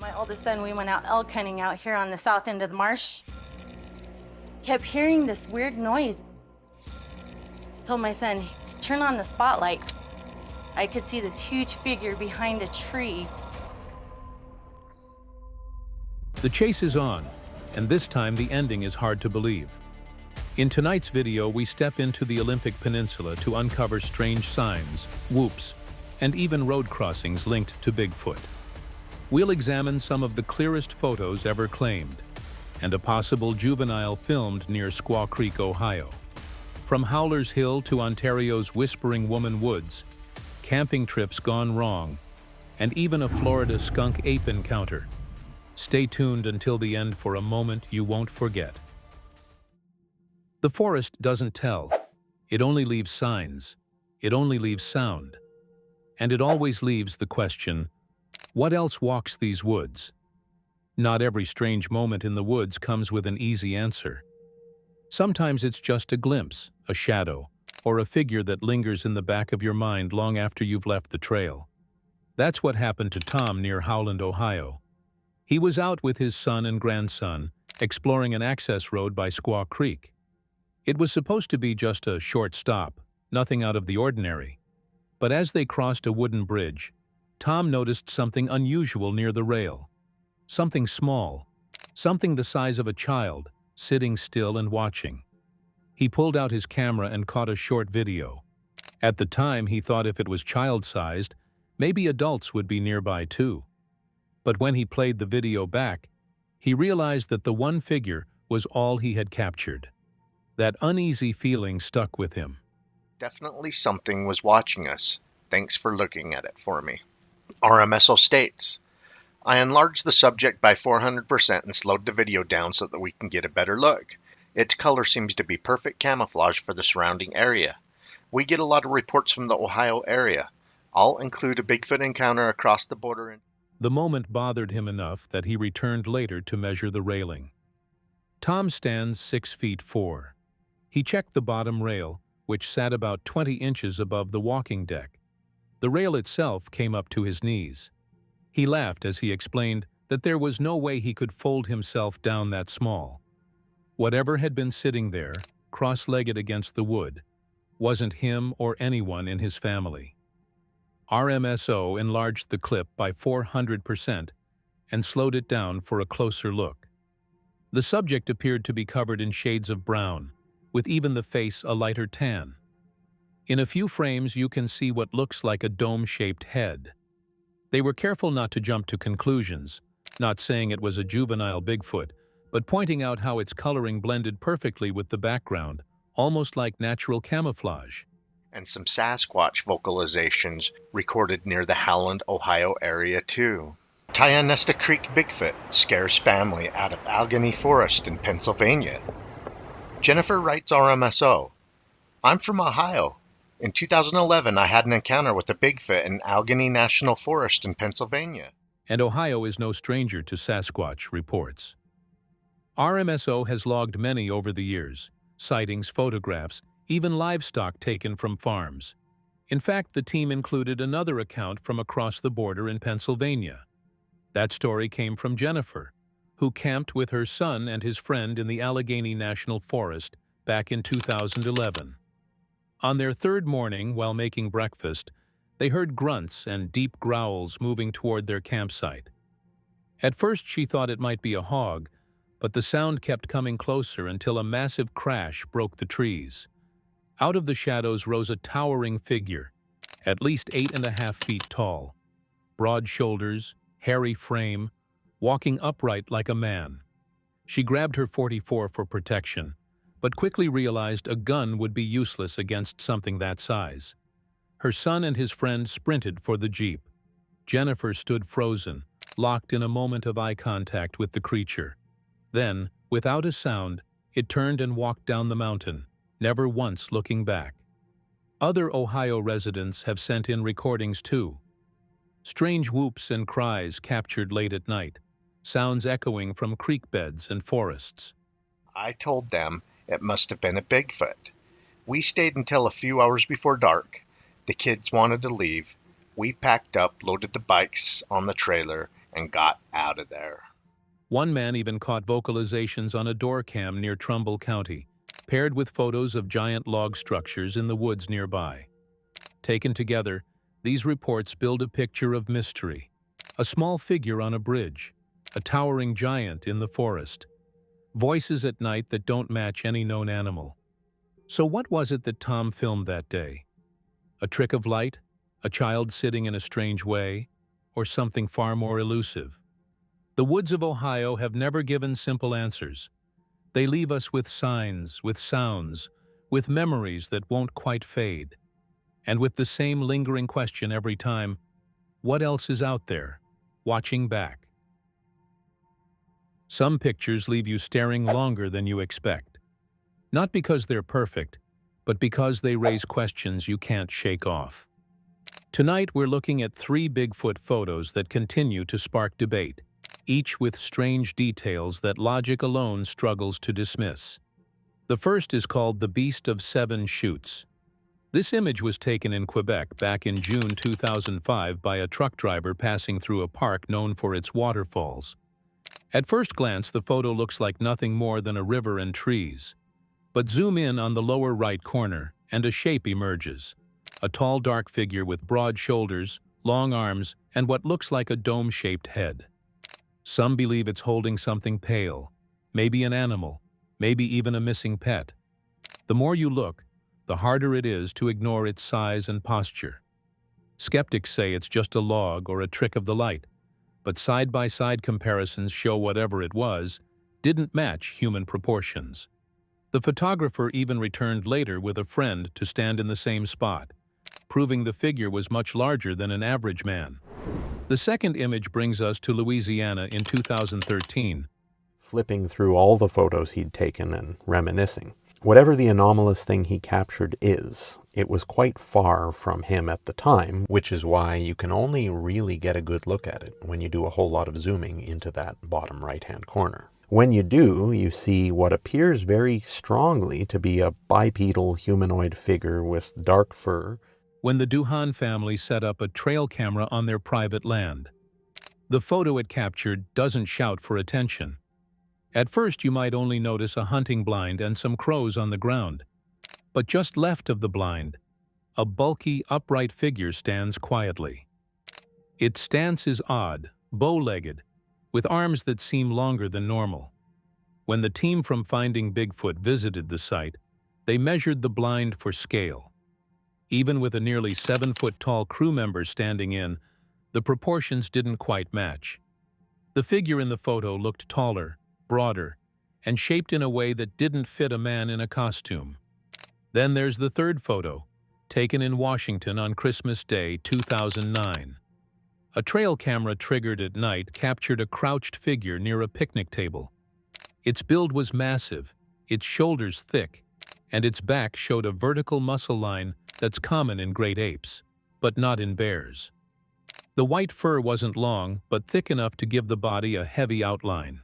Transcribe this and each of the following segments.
My oldest son, we went out elk hunting out here on the south end of the marsh. Kept hearing this weird noise. Told my son, turn on the spotlight. I could see this huge figure behind a tree. The chase is on, and this time the ending is hard to believe. In tonight's video, we step into the Olympic Peninsula to uncover strange signs, whoops, and even road crossings linked to Bigfoot. We'll examine some of the clearest photos ever claimed, and a possible juvenile filmed near Squaw Creek, Ohio. From Howler's Hill to Ontario's Whispering Woman Woods, camping trips gone wrong, and even a Florida skunk-ape encounter. Stay tuned until the end for a moment you won't forget. The forest doesn't tell. It only leaves signs. It only leaves sound. And it always leaves the question, what else walks these woods? Not every strange moment in the woods comes with an easy answer. Sometimes it's just a glimpse, a shadow, or a figure that lingers in the back of your mind long after you've left the trail. That's what happened to Tom near Howland, Ohio. He was out with his son and grandson, exploring an access road by Squaw Creek. It was supposed to be just a short stop, nothing out of the ordinary. But as they crossed a wooden bridge, Tom noticed something unusual near the rail. Something small, something the size of a child, sitting still and watching. He pulled out his camera and caught a short video. At the time, he thought if it was child-sized, maybe adults would be nearby too. But when he played the video back, he realized that the one figure was all he had captured. That uneasy feeling stuck with him. Definitely something was watching us. Thanks for looking at it for me. RMSO states, I enlarged the subject by 400% and slowed the video down so that we can get a better look. Its color seems to be perfect camouflage for the surrounding area. We get a lot of reports from the Ohio area. I'll include a Bigfoot encounter across the border. The moment bothered him enough that he returned later to measure the railing. Tom stands 6'4". He checked the bottom rail, which sat about 20 inches above the walking deck. The rail itself came up to his knees. He laughed as he explained that there was no way he could fold himself down that small. Whatever had been sitting there, cross-legged against the wood, wasn't him or anyone in his family. RMSO enlarged the clip by 400% and slowed it down for a closer look. The subject appeared to be covered in shades of brown, with even the face a lighter tan. In a few frames, you can see what looks like a dome-shaped head. They were careful not to jump to conclusions, not saying it was a juvenile Bigfoot, but pointing out how its coloring blended perfectly with the background, almost like natural camouflage. And some Sasquatch vocalizations recorded near the Howland, Ohio area too. Tionesta Creek Bigfoot scares family out of Allegheny Forest in Pennsylvania. Jennifer writes RMSO, I'm from Ohio. In 2011, I had an encounter with a Bigfoot in Allegheny National Forest in Pennsylvania. And Ohio is no stranger to Sasquatch reports. RMSO has logged many over the years, sightings, photographs, even livestock taken from farms. In fact, the team included another account from across the border in Pennsylvania. That story came from Jennifer, who camped with her son and his friend in the Allegheny National Forest back in 2011. On their third morning, while making breakfast, they heard grunts and deep growls moving toward their campsite. At first, she thought it might be a hog, but the sound kept coming closer until a massive crash broke the trees. Out of the shadows rose a towering figure, at least 8.5 feet tall. Broad shoulders, hairy frame, walking upright like a man. She grabbed her .44 for protection, but quickly realized a gun would be useless against something that size. Her son and his friend sprinted for the Jeep. Jennifer stood frozen, locked in a moment of eye contact with the creature. Then, without a sound, it turned and walked down the mountain, never once looking back. Other Ohio residents have sent in recordings too. Strange whoops and cries captured late at night, sounds echoing from creek beds and forests. I told them it must have been a Bigfoot. We stayed until a few hours before dark. The kids wanted to leave. We packed up, loaded the bikes on the trailer, and got out of there. One man even caught vocalizations on a door cam near Trumbull County, paired with photos of giant log structures in the woods nearby. Taken together, these reports build a picture of mystery. A small figure on a bridge, a towering giant in the forest, voices at night that don't match any known animal. So what was it that Tom filmed that day? A trick of light? A child sitting in a strange way? Or something far more elusive? The woods of Ohio have never given simple answers. They leave us with signs, with sounds, with memories that won't quite fade. And with the same lingering question every time, what else is out there, watching back? Some pictures leave you staring longer than you expect. Not because they're perfect, but because they raise questions you can't shake off. Tonight we're looking at 3 Bigfoot photos that continue to spark debate, each with strange details that logic alone struggles to dismiss. The first is called the Beast of 7 Chutes. This image was taken in Quebec back in June 2005 by a truck driver passing through a park known for its waterfalls. At first glance, the photo looks like nothing more than a river and trees. But zoom in on the lower right corner, and a shape emerges. A tall, dark figure with broad shoulders, long arms, and what looks like a dome-shaped head. Some believe it's holding something pale, maybe an animal, maybe even a missing pet. The more you look, the harder it is to ignore its size and posture. Skeptics say it's just a log or a trick of the light, but side-by-side comparisons show whatever it was didn't match human proportions. The photographer even returned later with a friend to stand in the same spot, proving the figure was much larger than an average man. The second image brings us to Louisiana in 2013. Flipping through all the photos he'd taken and reminiscing. Whatever the anomalous thing he captured is, it was quite far from him at the time, which is why you can only really get a good look at it when you do a whole lot of zooming into that bottom right-hand corner. When you do, you see what appears very strongly to be a bipedal humanoid figure with dark fur. When the Duhan family set up a trail camera on their private land. The photo it captured doesn't shout for attention. At first, you might only notice a hunting blind and some crows on the ground. But just left of the blind, a bulky, upright figure stands quietly. Its stance is odd, bow-legged, with arms that seem longer than normal. When the team from Finding Bigfoot visited the site, they measured the blind for scale. Even with a nearly 7-foot-tall crew member standing in, the proportions didn't quite match. The figure in the photo looked taller, broader, and shaped in a way that didn't fit a man in a costume. Then there's the third photo, taken in Washington on Christmas Day 2009. A trail camera triggered at night captured a crouched figure near a picnic table. Its build was massive, its shoulders thick, and its back showed a vertical muscle line that's common in great apes, but not in bears. The white fur wasn't long, but thick enough to give the body a heavy outline.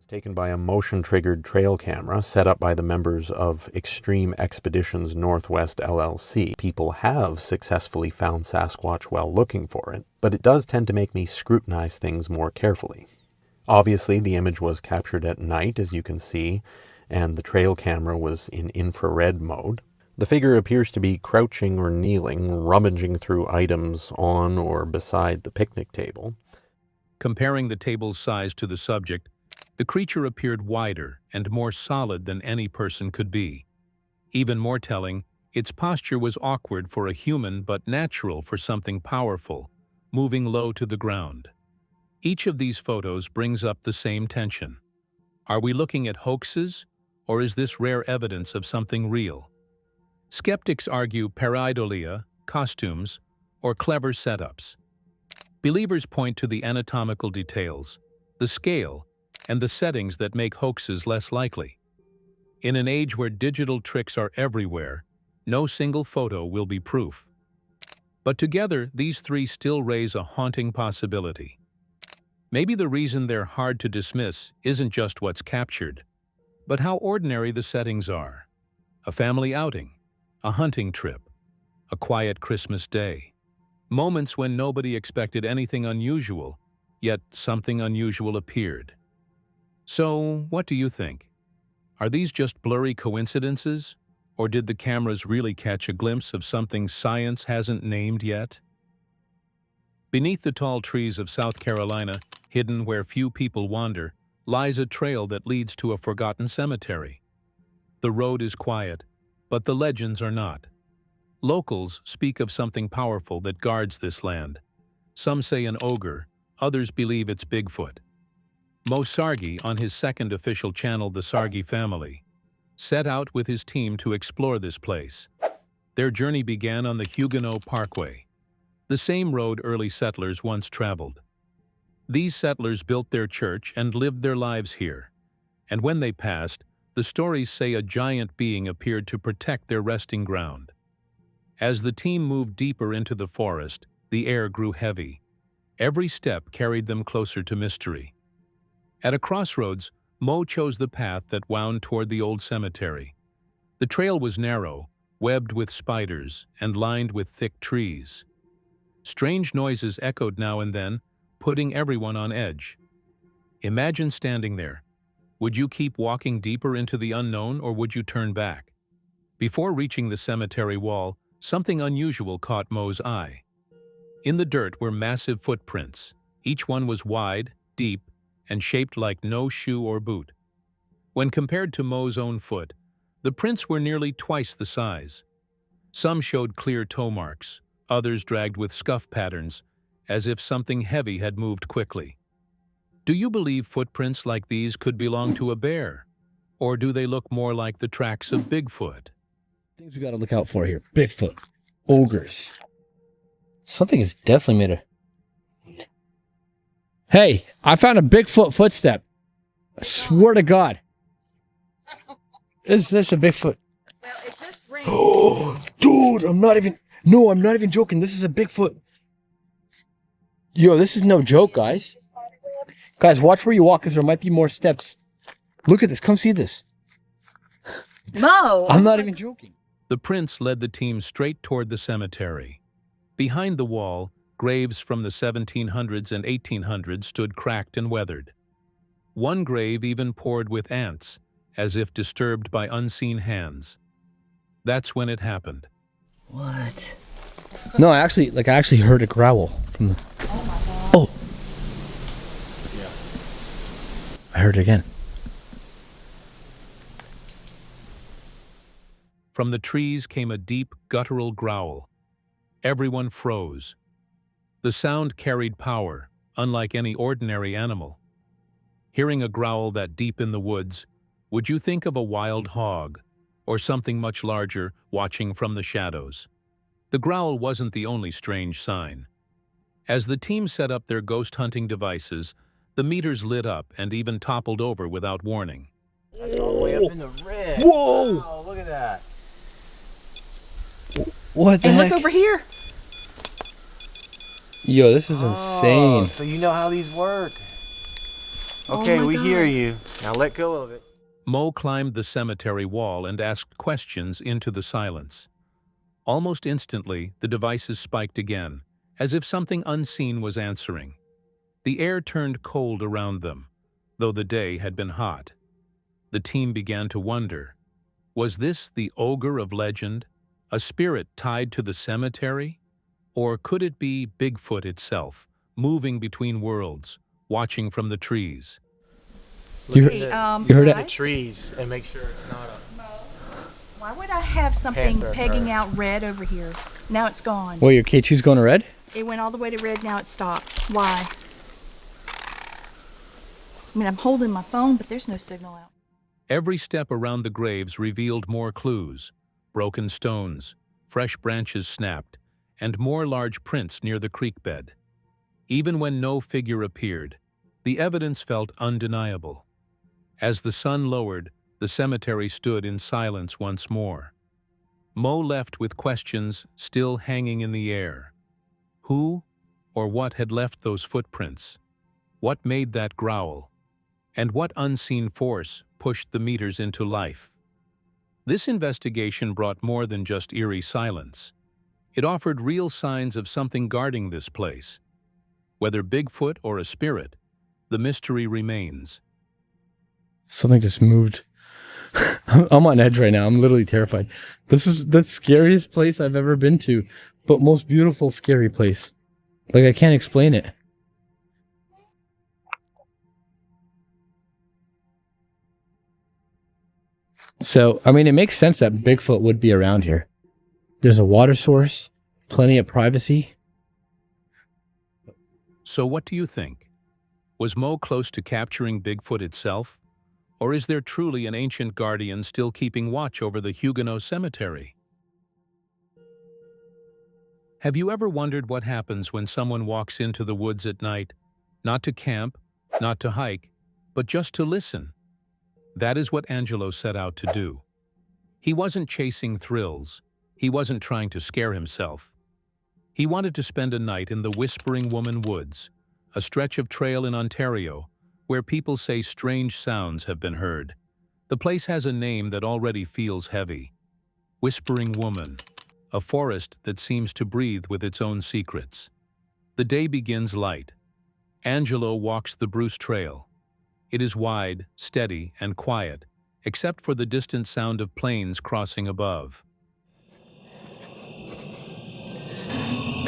Taken by a motion-triggered trail camera set up by the members of Extreme Expeditions Northwest LLC. People have successfully found Sasquatch while looking for it, but it does tend to make me scrutinize things more carefully. Obviously, the image was captured at night, as you can see, and the trail camera was in infrared mode. The figure appears to be crouching or kneeling, rummaging through items on or beside the picnic table. Comparing the table's size to the subject, the creature appeared wider and more solid than any person could be. Even more telling, its posture was awkward for a human but natural for something powerful, moving low to the ground. Each of these photos brings up the same tension. Are we looking at hoaxes, or is this rare evidence of something real? Skeptics argue pareidolia, costumes, or clever setups. Believers point to the anatomical details, the scale, and the settings that make hoaxes less likely. In an age where digital tricks are everywhere, no single photo will be proof. But together, these three still raise a haunting possibility. Maybe the reason they're hard to dismiss isn't just what's captured, but how ordinary the settings are. A family outing, a hunting trip, a quiet Christmas day. Moments when nobody expected anything unusual, yet something unusual appeared. So, what do you think? Are these just blurry coincidences? Or did the cameras really catch a glimpse of something science hasn't named yet? Beneath the tall trees of South Carolina, hidden where few people wander, lies a trail that leads to a forgotten cemetery. The road is quiet, but the legends are not. Locals speak of something powerful that guards this land. Some say an ogre, others believe it's Bigfoot. Mo Sargi, on his second official channel, The Sargi Family, set out with his team to explore this place. Their journey began on the Huguenot Parkway, the same road early settlers once traveled. These settlers built their church and lived their lives here, and when they passed, the stories say a giant being appeared to protect their resting ground. As the team moved deeper into the forest, the air grew heavy. Every step carried them closer to mystery. At a crossroads, Mo chose the path that wound toward the old cemetery. The trail was narrow, webbed with spiders, and lined with thick trees. Strange noises echoed now and then, putting everyone on edge. Imagine standing there. Would you keep walking deeper into the unknown, or would you turn back? Before reaching the cemetery wall, something unusual caught Mo's eye. In the dirt were massive footprints. Each one was wide, deep, and shaped like no shoe or boot. When compared to Mo's own foot, the prints were nearly twice the size. Some showed clear toe marks, others dragged with scuff patterns, as if something heavy had moved quickly. Do you believe footprints like these could belong to a bear? Or do they look more like the tracks of Bigfoot? Things we gotta look out for here. Bigfoot. Ogres. Something is definitely made of... Hey, I found a Bigfoot footstep. I swear to God. Is this a Bigfoot? Well, it just rained. Oh, dude, I'm not even joking. This is a Bigfoot. Yo, this is no joke, guys. Guys, watch where you walk, because there might be more steps. Look at this. Come see this. Mo! I'm not even joking. The prince led the team straight toward the cemetery. Behind the wall, graves from the 1700s and 1800s stood cracked and weathered. One grave even poured with ants, as if disturbed by unseen hands. That's when it happened. What? No, I actually heard a growl from the... Oh my God. Oh! Yeah. I heard it again. From the trees came a deep, guttural growl. Everyone froze. The sound carried power, unlike any ordinary animal. Hearing a growl that deep in the woods, would you think of a wild hog, or something much larger, watching from the shadows? The growl wasn't the only strange sign. As the team set up their ghost hunting devices, the meters lit up and even toppled over without warning. That's all the way up in the red. Whoa! Wow, look at that. What the And heck? look over here. Yo, this is insane. Oh, so you know how these work. Oh Okay, my we God. hear you. Now let go of it. Mo climbed the cemetery wall and asked questions into the silence. Almost instantly, the devices spiked again, as if something unseen was answering. The air turned cold around them, though the day had been hot. The team began to wonder, was this the ogre of legend, a spirit tied to the cemetery? Or could it be Bigfoot itself, moving between worlds, watching from the trees? You Look heard- at you heard the it? trees and make sure it's not a... Why would I have something Panther pegging bird. out red over here? Now it's gone. Wait, your K2's going to red? It went all the way to red, now it stopped. Why? I mean, I'm holding my phone, but there's no signal out. Every step around the graves revealed more clues: broken stones, fresh branches snapped, and more large prints near the creek bed. Even when no figure appeared, the evidence felt undeniable. As the sun lowered, the cemetery stood in silence once more. Mo left with questions still hanging in the air. Who or what had left those footprints? What made that growl? And what unseen force pushed the meters into life? This investigation brought more than just eerie silence. It offered real signs of something guarding this place. Whether Bigfoot or a spirit, the mystery remains. Something just moved. I'm on edge right now. I'm literally terrified. This is the scariest place I've ever been to, but most beautiful, scary place. Like, I can't explain it. So, I mean, it makes sense that Bigfoot would be around here. There's a water source, plenty of privacy. So what do you think? Was Mo close to capturing Bigfoot itself? Or is there truly an ancient guardian still keeping watch over the Huguenot cemetery? Have you ever wondered what happens when someone walks into the woods at night, not to camp, not to hike, but just to listen? That is what Angelo set out to do. He wasn't chasing thrills. He wasn't trying to scare himself. He wanted to spend a night in the Whispering Woman Woods, a stretch of trail in Ontario, where people say strange sounds have been heard. The place has a name that already feels heavy. Whispering Woman, a forest that seems to breathe with its own secrets. The day begins light. Angelo walks the Bruce Trail. It is wide, steady, and quiet, except for the distant sound of planes crossing above.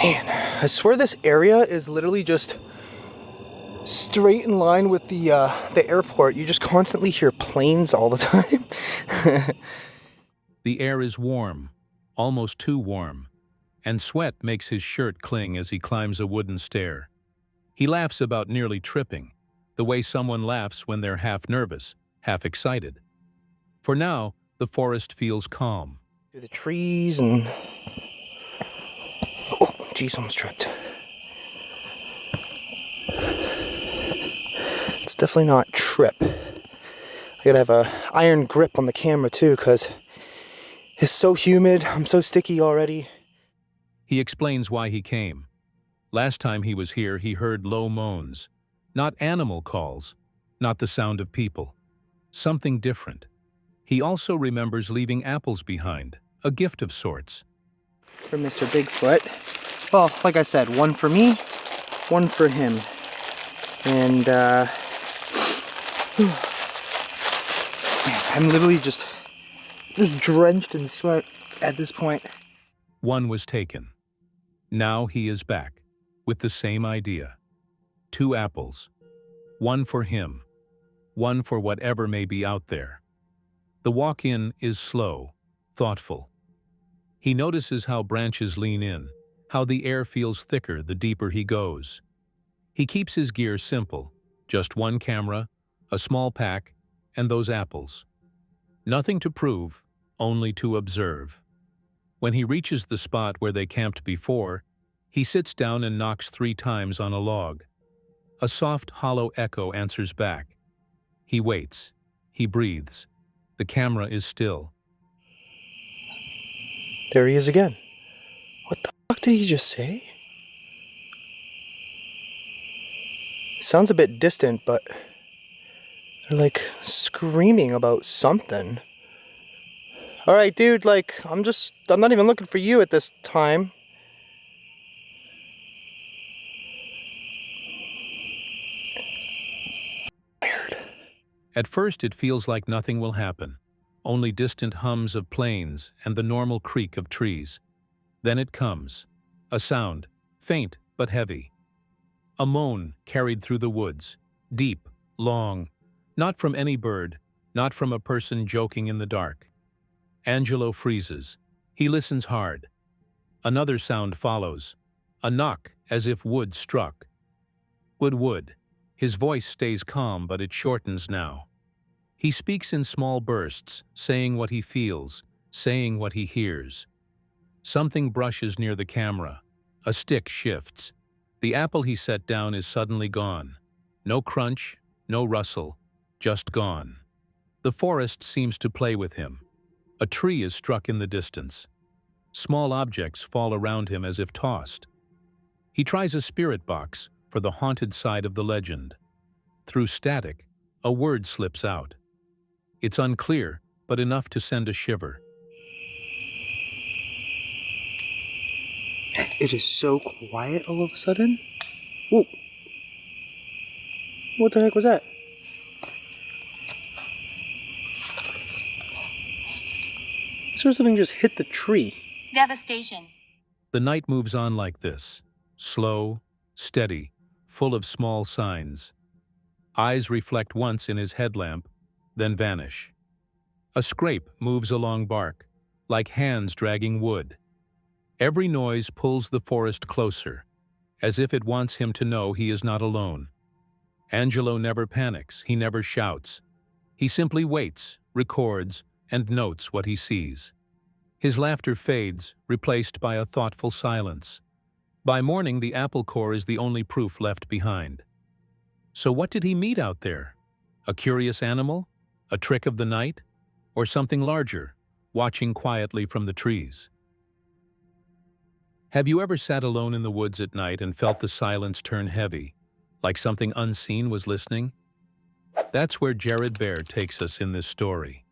Man, I swear this area is literally just straight in line with the airport. You just constantly hear planes all the time. The air is warm, almost too warm, and sweat makes his shirt cling as he climbs a wooden stair. He laughs about nearly tripping, the way someone laughs when they're half nervous, half excited. For now, the forest feels calm. Through the trees and... Oh, geez, almost tripped. It's definitely not trip. I gotta have a iron grip on the camera too, because it's so humid. I'm so sticky already. He explains why he came. Last time he was here, he heard low moans. Not animal calls, not the sound of people. Something different. He also remembers leaving apples behind, a gift of sorts. For Mr. Bigfoot. Well, like I said, one for me, one for him. And, man, I'm literally just drenched in sweat at this point. One was taken. Now he is back, with the same idea. 2 apples. One for him. One for whatever may be out there. The walk-in is slow, thoughtful. He notices how branches lean in, how the air feels thicker the deeper he goes. He keeps his gear simple, just one camera, a small pack, and those apples. Nothing to prove, only to observe. When he reaches the spot where they camped before, he sits down and knocks 3 times on a log. A soft, hollow echo answers back. He waits. He breathes. The camera is still. There he is again. What the fuck did he just say? It sounds a bit distant, but they're like screaming about something. Alright, dude, like, I'm not even looking for you at this time. Weird. At first it feels like nothing will happen, only distant hums of planes and the normal creak of trees. Then it comes, a sound, faint but heavy. A moan carried through the woods, deep, long, not from any bird, not from a person joking in the dark. Angelo freezes. He listens hard. Another sound follows, a knock as if wood struck. Wood. His voice stays calm, but it shortens now. He speaks in small bursts, saying what he feels, saying what he hears. Something brushes near the camera. A stick shifts. The apple he set down is suddenly gone. No crunch, no rustle, just gone. The forest seems to play with him. A tree is struck in the distance. Small objects fall around him as if tossed. He tries a spirit box for the haunted side of the legend. Through static, a word slips out. It's unclear, but enough to send a shiver. It is so quiet all of a sudden. Whoa. What the heck was that? Sort of something just hit the tree. Devastation. The night moves on like this, slow, steady, full of small signs. Eyes reflect once in his headlamp, then vanish. A scrape moves along bark, like hands dragging wood. Every noise pulls the forest closer, as if it wants him to know he is not alone. Angelo never panics, he never shouts. He simply waits, records, and notes what he sees. His laughter fades, replaced by a thoughtful silence. By morning, the apple core is the only proof left behind. So what did he meet out there? A curious animal? A trick of the night? Or something larger, watching quietly from the trees? Have you ever sat alone in the woods at night and felt the silence turn heavy, like something unseen was listening? That's where Jared Bear takes us in this story.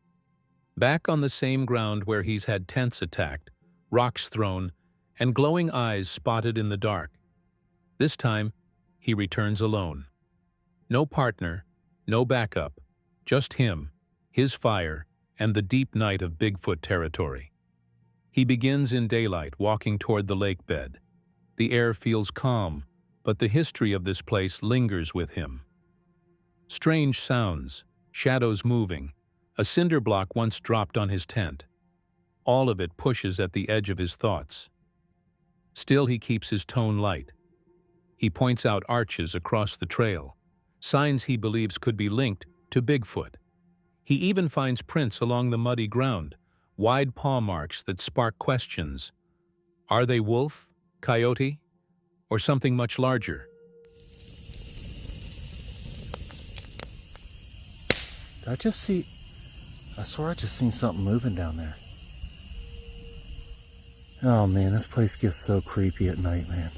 Back on the same ground where he's had tents attacked, rocks thrown, and glowing eyes spotted in the dark. This time, he returns alone. No partner, no backup, just him, his fire, and the deep night of Bigfoot territory. He begins in daylight, walking toward the lake bed. The air feels calm, but the history of this place lingers with him. Strange sounds, shadows moving, a cinder block once dropped on his tent. All of it pushes at the edge of his thoughts. Still, he keeps his tone light. He points out arches across the trail, signs he believes could be linked to Bigfoot. He even finds prints along the muddy ground, wide paw marks that spark questions. Are they wolf, coyote, or something much larger? I swear I just seen something moving down there. Oh man, this place gets so creepy at night, man.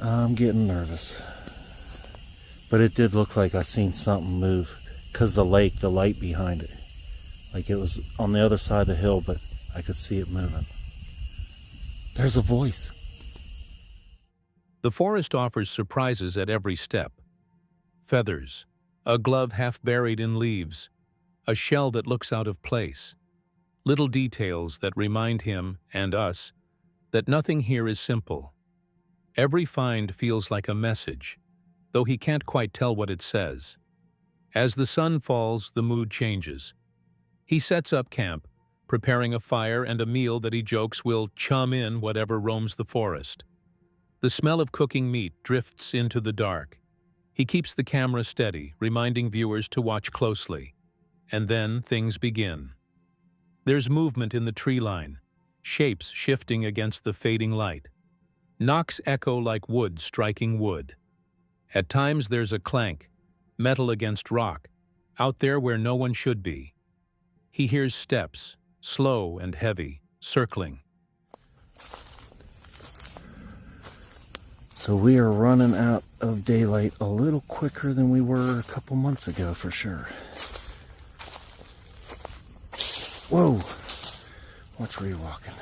I'm getting nervous. But it did look like I seen something move, because the light behind it. Like it was on the other side of the hill, but I could see it moving. There's a voice. The forest offers surprises at every step. Feathers, a glove half buried in leaves, a shell that looks out of place. Little details that remind him, and us, that nothing here is simple. Every find feels like a message, though he can't quite tell what it says. As the sun falls, the mood changes. He sets up camp, preparing a fire and a meal that he jokes will chum in whatever roams the forest. The smell of cooking meat drifts into the dark. He keeps the camera steady, reminding viewers to watch closely. And then things begin. There's movement in the tree line, shapes shifting against the fading light. Knocks echo like wood striking wood. At times there's a clank, metal against rock, out there where no one should be. He hears steps, slow and heavy, circling. So we are running out of daylight a little quicker than we were a couple months ago for sure. Whoa! Watch where you're walking.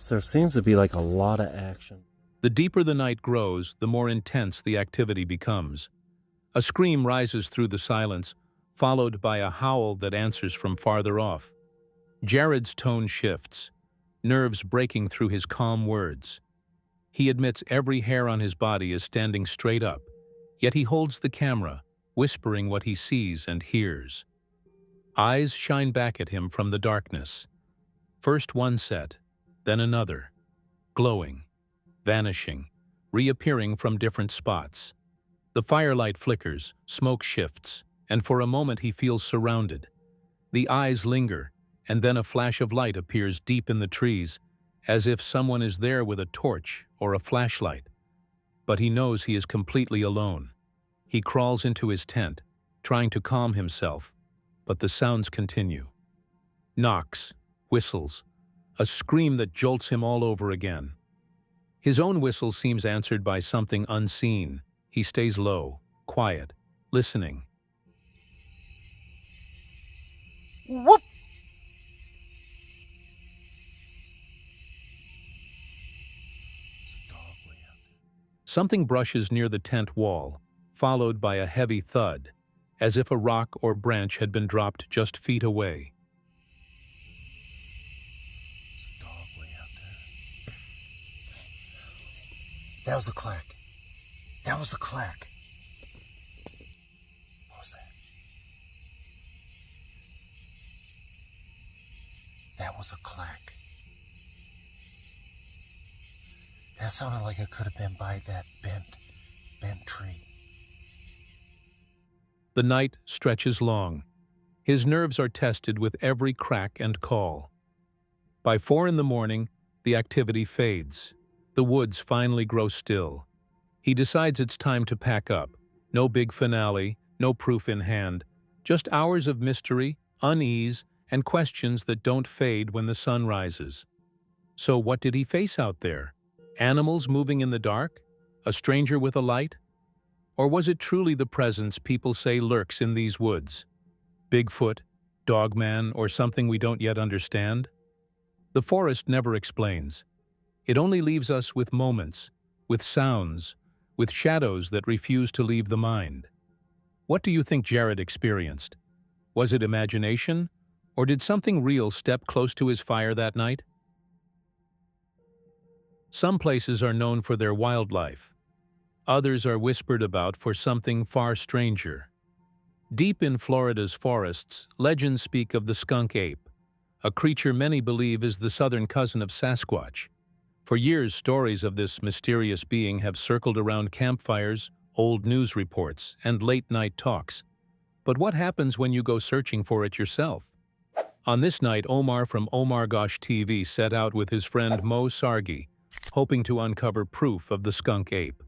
So there seems to be like a lot of action. The deeper the night grows, the more intense the activity becomes. A scream rises through the silence, followed by a howl that answers from farther off. Jared's tone shifts, nerves breaking through his calm words. He admits every hair on his body is standing straight up, yet he holds the camera, whispering what he sees and hears. Eyes shine back at him from the darkness. First one set, then another, glowing, vanishing, reappearing from different spots. The firelight flickers, smoke shifts, and for a moment he feels surrounded. The eyes linger, and then a flash of light appears deep in the trees, as if someone is there with a torch or a flashlight. But he knows he is completely alone. He crawls into his tent, trying to calm himself, but the sounds continue. Knocks, whistles, a scream that jolts him all over again. His own whistle seems answered by something unseen. He stays low, quiet, listening. Whoop! Something brushes near the tent wall, followed by a heavy thud, as if a rock or branch had been dropped just feet away. That was a clack. That was a clack. What was that? That was a clack. That sounded like it could have been by that bent tree. The night stretches long. His nerves are tested with every crack and call. By 4 in the morning, the activity fades. The woods finally grow still. He decides it's time to pack up. No big finale, no proof in hand. Just hours of mystery, unease, and questions that don't fade when the sun rises. So what did he face out there? Animals moving in the dark? A stranger with a light? Or was it truly the presence people say lurks in these woods? Bigfoot, Dogman, or something we don't yet understand? The forest never explains. It only leaves us with moments, with sounds, with shadows that refuse to leave the mind. What do you think Jared experienced? Was it imagination, or did something real step close to his fire that night? Some places are known for their wildlife. Others are whispered about for something far stranger. Deep in Florida's forests, legends speak of the skunk ape, a creature many believe is the southern cousin of Sasquatch. For years, stories of this mysterious being have circled around campfires, old news reports, and late-night talks. But what happens when you go searching for it yourself? On this night, Omar from Omar Gosh TV set out with his friend Mo Sargi, hoping to uncover proof of the skunk ape.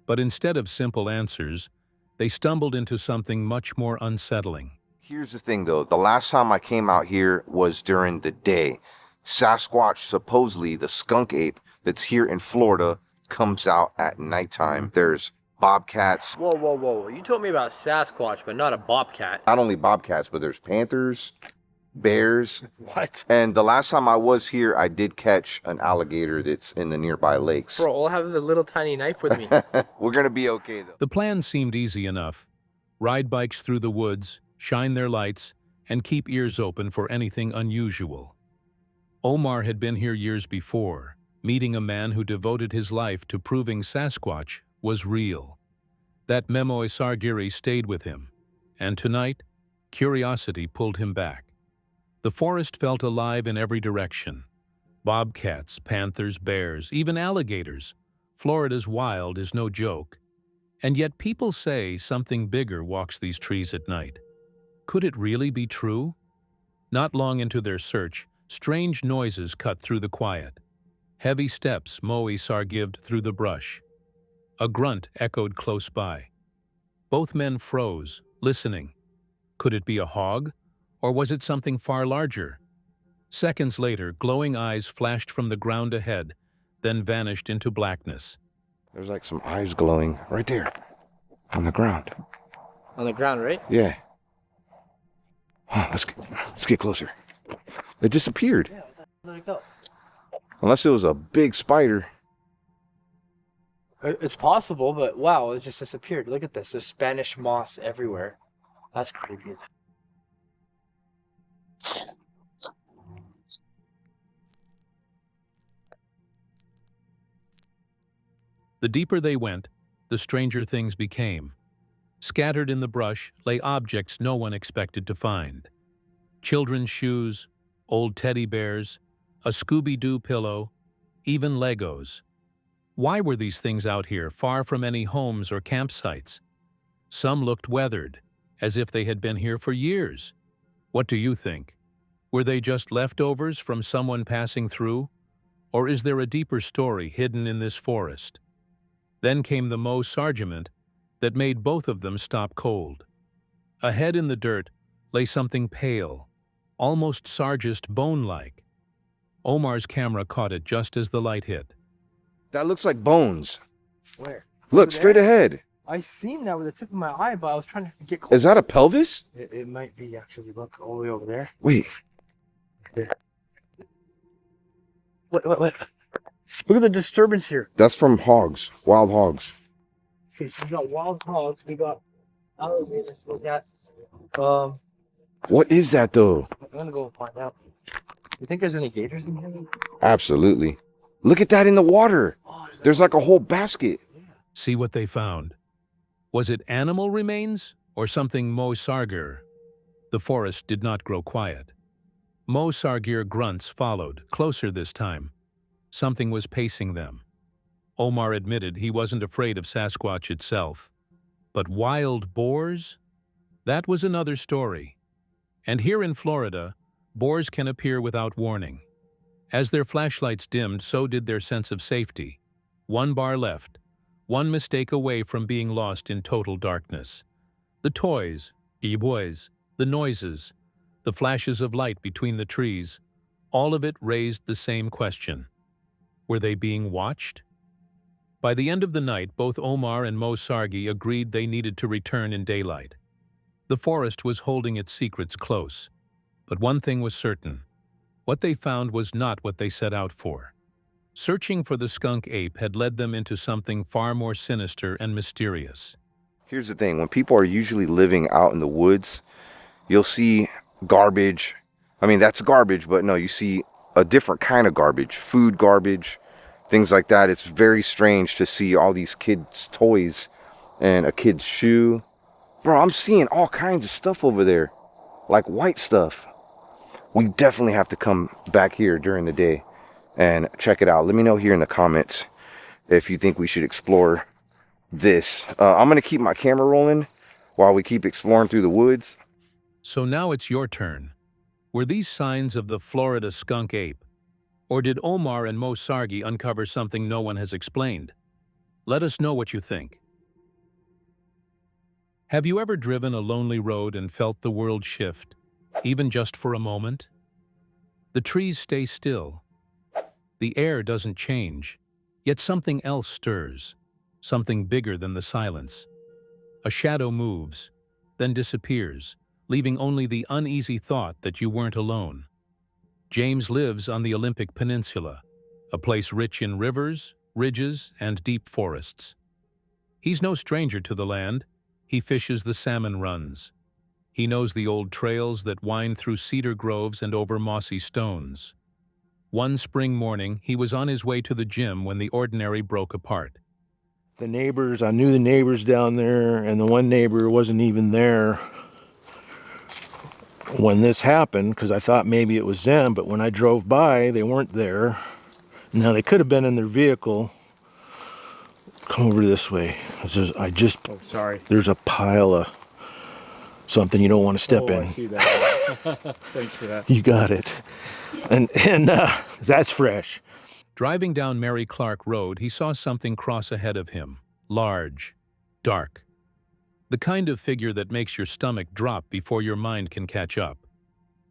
But instead of simple answers, they stumbled into something much more unsettling. Here's the thing though, the last time I came out here was during the day. Sasquatch, supposedly the skunk ape that's here in Florida, comes out at nighttime. There's bobcats. Whoa. You told me about Sasquatch, but not a bobcat. Not only bobcats, but there's panthers, bears. What? And the last time I was here, I did catch an alligator that's in the nearby lakes. Bro, all I have is a little tiny knife with me. We're gonna be okay though. The plan seemed easy enough. Ride bikes through the woods, shine their lights, and keep ears open for anything unusual. Omar had been here years before, meeting a man who devoted his life to proving Sasquatch was real. That Memo Sargiri stayed with him, and tonight, curiosity pulled him back. The forest felt alive in every direction. Bobcats, panthers, bears, even alligators. Florida's wild is no joke. And yet people say something bigger walks these trees at night. Could it really be true? Not long into their search, strange noises cut through the quiet. Heavy steps Moe sargived through the brush. A grunt echoed close by. Both men froze, listening. Could it be a hog? Or was it something far larger? Seconds later, glowing eyes flashed from the ground ahead, then vanished into blackness. There's like some eyes glowing right there on the ground. On the ground, right? Yeah. Let's get closer. It disappeared. Yeah, let it go. Unless it was a big spider. It's possible, but wow, it just disappeared. Look at this. There's Spanish moss everywhere. That's creepy. The deeper they went, the stranger things became. Scattered in the brush lay objects no one expected to find. Children's shoes, old teddy bears, a Scooby-Doo pillow, even Legos. Why were these things out here, far from any homes or campsites? Some looked weathered, as if they had been here for years. What do you think? Were they just leftovers from someone passing through? Or is there a deeper story hidden in this forest? Then came the Mo Sargiment that made both of them stop cold. Ahead in the dirt lay something pale, almost Sargist bone-like. Omar's camera caught it just as the light hit. That looks like bones. Where? Look, straight ahead. I seen that with the tip of my eye, but I was trying to get close. Is that a pelvis? It might be, actually. Look all the way over there. Wait. There. What? Look at the disturbance here. That's from hogs, wild hogs. Okay, so we got wild hogs. We got alligators. We got, What is that though? I'm gonna go find out. You think there's any gators in here? Absolutely. Look at that in the water. Oh, There's like a whole basket. See what they found. Was it animal remains or something Mo Sargir? The forest did not grow quiet. Mo Sargir grunts followed, closer this time. Something was pacing them. Omar admitted he wasn't afraid of Sasquatch itself. But wild boars? That was another story. And here in Florida, boars can appear without warning. As their flashlights dimmed, so did their sense of safety. One bar left, one mistake away from being lost in total darkness. The toys, boys, the noises, the flashes of light between the trees, all of it raised the same question. Were they being watched? By the end of the night, both Omar and Mo Sargi agreed they needed to return in daylight. The forest was holding its secrets close. But one thing was certain. What they found was not what they set out for. Searching for the skunk ape had led them into something far more sinister and mysterious. Here's the thing. When people are usually living out in the woods, you'll see garbage. I mean, that's garbage, but no, you see a different kind of garbage. Food garbage, things like that. It's very strange to see all these kids' toys and a kid's shoe. Bro, I'm seeing all kinds of stuff over there. Like white stuff. We definitely have to come back here during the day and check it out. Let me know here in the comments if you think we should explore this. I'm going to keep my camera rolling while we keep exploring through the woods. So now it's your turn. Were these signs of the Florida skunk ape? Or did Omar and Mo Sargi uncover something no one has explained? Let us know what you think. Have you ever driven a lonely road and felt the world shift, even just for a moment? The trees stay still. The air doesn't change, yet something else stirs, something bigger than the silence. A shadow moves, then disappears, leaving only the uneasy thought that you weren't alone. James lives on the Olympic Peninsula, a place rich in rivers, ridges, and deep forests. He's no stranger to the land. He fishes the salmon runs. He knows the old trails that wind through cedar groves and over mossy stones. One spring morning, he was on his way to the gym when the ordinary broke apart. The neighbors, I knew the neighbors down there, and the one neighbor wasn't even there when this happened, because I thought maybe it was them, but when I drove by, they weren't there. Now, they could have been in their vehicle. Come over this way. Oh, sorry. There's a pile of something you don't want to step in. I see that. Thanks for that. You got it. And that's fresh. Driving down Mary Clark Road, he saw something cross ahead of him, large, dark. The kind of figure that makes your stomach drop before your mind can catch up.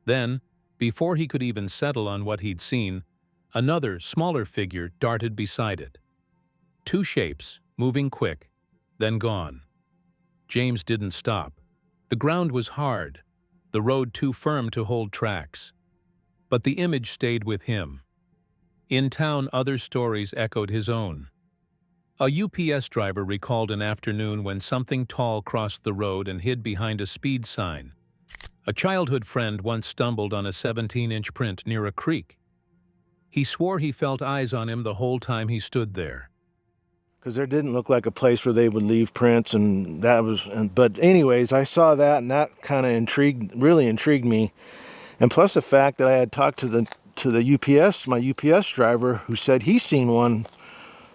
Then, before he could even settle on what he'd seen, another, smaller figure darted beside it. Two shapes, moving quick, then gone. James didn't stop. The ground was hard, the road too firm to hold tracks. But the image stayed with him. In town, other stories echoed his own. A UPS driver recalled an afternoon when something tall crossed the road and hid behind a speed sign. A childhood friend once stumbled on a 17-inch print near a creek. He swore he felt eyes on him the whole time he stood there. Because there didn't look like a place where they would leave prints, and that was. But anyways, I saw that, and that kind of really intrigued me. And plus the fact that I had talked to the UPS, my UPS driver, who said he seen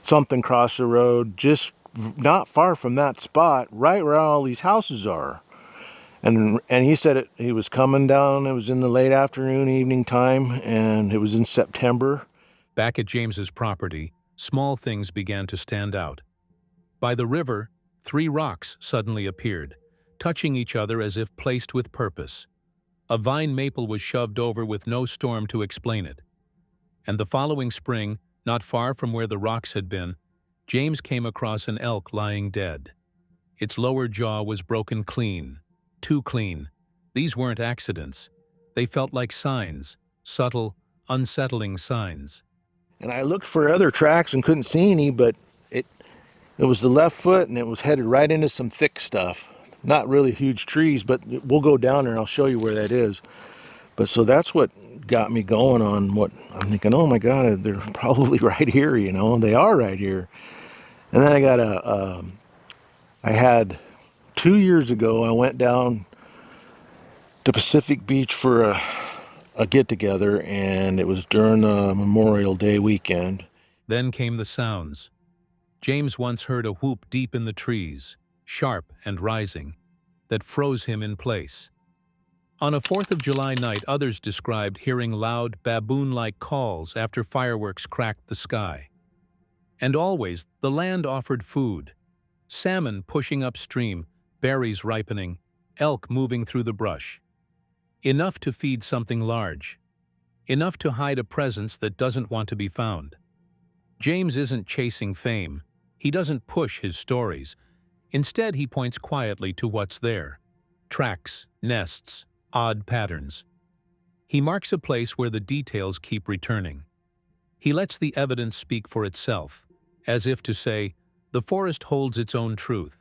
something cross the road just not far from that spot, right where all these houses are. And he said he was coming down. It was in the late afternoon, evening time, and it was in September. Back at James's property, small things began to stand out. By the river, 3 rocks suddenly appeared, touching each other as if placed with purpose. A vine maple was shoved over with no storm to explain it. And the following spring, not far from where the rocks had been, James came across an elk lying dead. Its lower jaw was broken clean, too clean. These weren't accidents. They felt like signs, subtle, unsettling signs. And I looked for other tracks and couldn't see any, but it was the left foot and it was headed right into some thick stuff. Not really huge trees, but we'll go down there and I'll show you where that is. But so that's what got me going on what I'm thinking, oh my God, they're probably right here, you know, and they are right here. And then I got I had 2 years ago, I went down to Pacific Beach for a get-together, and it was during the Memorial Day weekend. Then came the sounds. James once heard a whoop deep in the trees, sharp and rising, that froze him in place. On a 4th of July night, others described hearing loud, baboon-like calls after fireworks cracked the sky. And always, the land offered food. Salmon pushing upstream, berries ripening, elk moving through the brush. Enough to feed something large. Enough to hide a presence that doesn't want to be found. James isn't chasing fame. He doesn't push his stories. Instead, he points quietly to what's there. Tracks, nests, odd patterns. He marks a place where the details keep returning. He lets the evidence speak for itself, as if to say, the forest holds its own truth.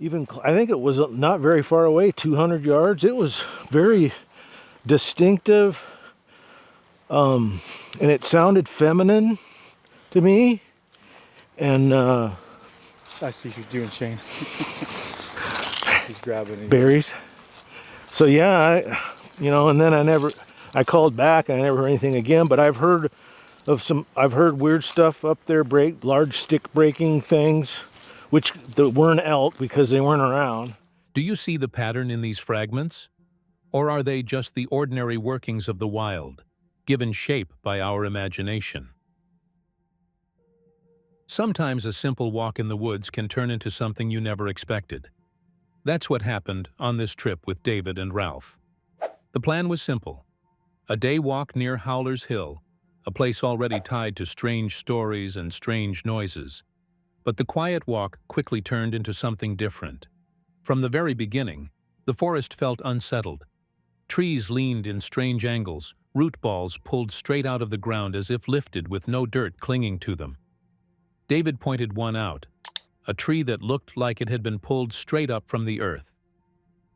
I think it was not very far away, 200 yards. It was very distinctive, and it sounded feminine to me. And I see you doing, Shane. He's grabbing berries. So yeah, and then I called back. I never heard anything again. But I've heard weird stuff up there, large stick breaking things, which weren't elk because they weren't around. Do you see the pattern in these fragments? Or are they just the ordinary workings of the wild, given shape by our imagination? Sometimes a simple walk in the woods can turn into something you never expected. That's what happened on this trip with David and Ralph. The plan was simple. A day walk near Howler's Hill, a place already tied to strange stories and strange noises. But the quiet walk quickly turned into something different. From the very beginning, the forest felt unsettled. Trees leaned in strange angles, root balls pulled straight out of the ground as if lifted with no dirt clinging to them. David pointed one out, a tree that looked like it had been pulled straight up from the earth.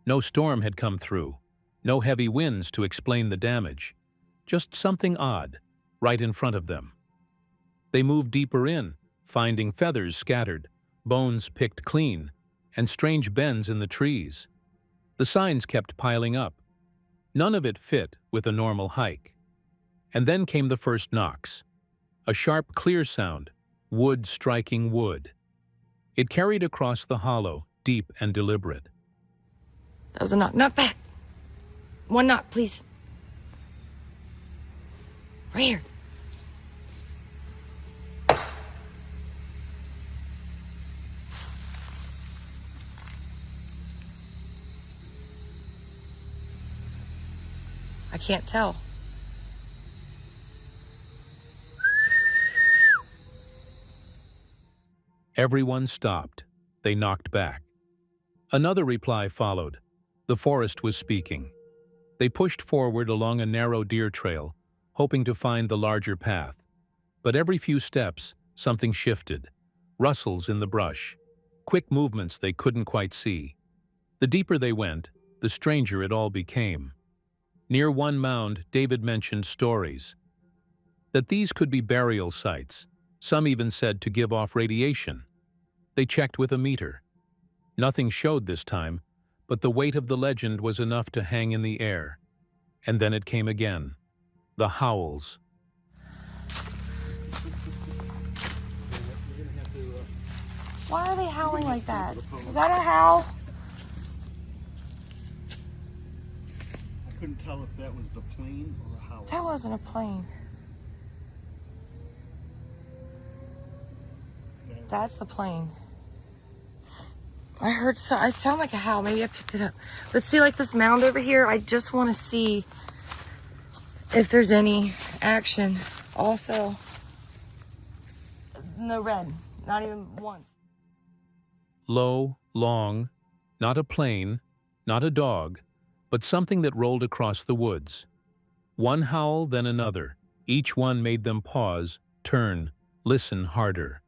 No storm had come through, no heavy winds to explain the damage, just something odd, right in front of them. They moved deeper in, finding feathers scattered, bones picked clean, and strange bends in the trees. The signs kept piling up. None of it fit with a normal hike. And then came the first knocks. A sharp, clear sound, wood striking wood. It carried across the hollow, deep and deliberate. That was a knock. Knock back. One knock, please. Right here. I can't tell. Everyone stopped. They knocked back. Another reply followed. The forest was speaking. They pushed forward along a narrow deer trail, hoping to find the larger path. But every few steps, something shifted. Rustles in the brush. Quick movements they couldn't quite see. The deeper they went, the stranger it all became. Near one mound, David mentioned stories. That these could be burial sites. Some even said to give off radiation. They checked with a meter. Nothing showed this time, but the weight of the legend was enough to hang in the air. And then it came again. The howls. Why are they howling like that? Is that a howl? I couldn't tell if that was the plane or a howl. That wasn't a plane. That's the plane. I heard I sound like a howl. Maybe I picked it up. But see, like this mound over here, I just want to see if there's any action. Also, no red. Not even once. low, long, not a plane, not a dog, but something that rolled across the woods. One howl, then another. Each one made them pause, turn, listen harder.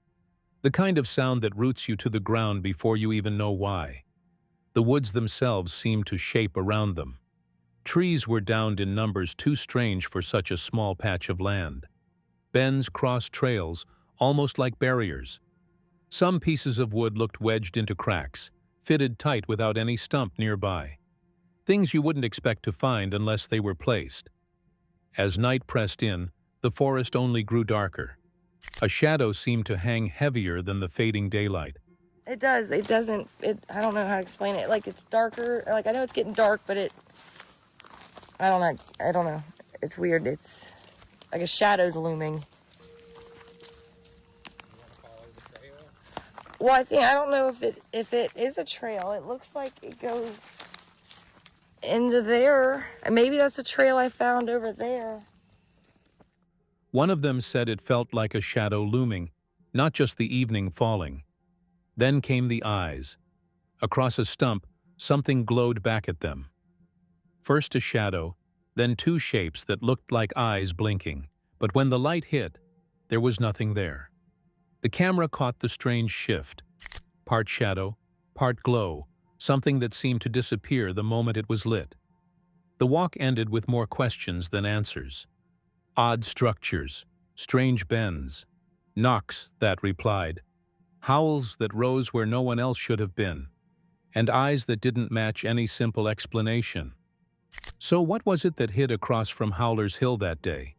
The kind of sound that roots you to the ground before you even know why. The woods themselves seemed to shape around them. Trees were downed in numbers too strange for such a small patch of land. Bends crossed trails, almost like barriers. Some pieces of wood looked wedged into cracks, fitted tight without any stump nearby. Things you wouldn't expect to find unless they were placed. As night pressed in, the forest only grew darker. A shadow seemed to hang heavier than the fading daylight. It does. It doesn't. I don't know how to explain it. Like, it's darker. Like, I know it's getting dark, but I don't know. I don't know. It's weird. It's like a shadow's looming. Well, I don't know if it is a trail. It looks like it goes into there. And maybe that's a trail I found over there. One of them said it felt like a shadow looming, not just the evening falling. Then came the eyes. Across a stump, something glowed back at them. First a shadow, then two shapes that looked like eyes blinking. But when the light hit, there was nothing there. The camera caught the strange shift. Part shadow, part glow, something that seemed to disappear the moment it was lit. The walk ended with more questions than answers. Odd structures, strange bends, knocks that replied, howls that rose where no one else should have been, and eyes that didn't match any simple explanation. So what was it that hid across from Howler's Hill that day?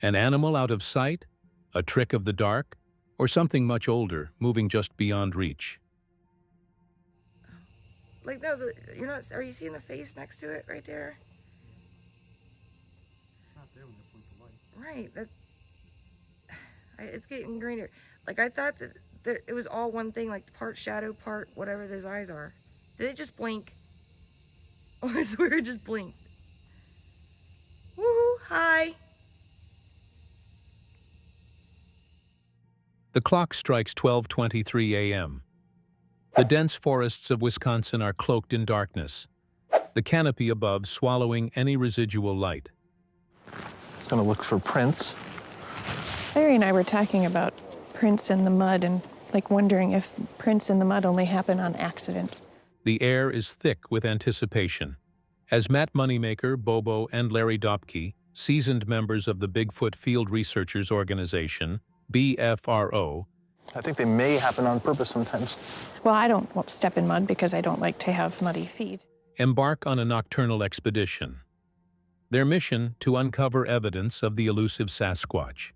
An animal out of sight? A trick of the dark? Or something much older, moving just beyond reach? Like, no, you're not. Are you seeing the face next to it right there? Right. It's getting greener. Like, I thought that it was all one thing, like part shadow, part whatever those eyes are. Did it just blink? Oh, I swear it just blinked. Woohoo! Hi. The clock strikes 12:23 a.m. The dense forests of Wisconsin are cloaked in darkness, the canopy above swallowing any residual light. It's going to look for prints. Larry and I were talking about prints in the mud and wondering if prints in the mud only happen on accident. The air is thick with anticipation. As Matt Moneymaker, Bobo, and Larry Dopke, seasoned members of the Bigfoot Field Researchers Organization, BFRO, I think they may happen on purpose sometimes. Well, I don't step in mud because I don't like to have muddy feet. embark on a nocturnal expedition. Their mission to uncover evidence of the elusive Sasquatch.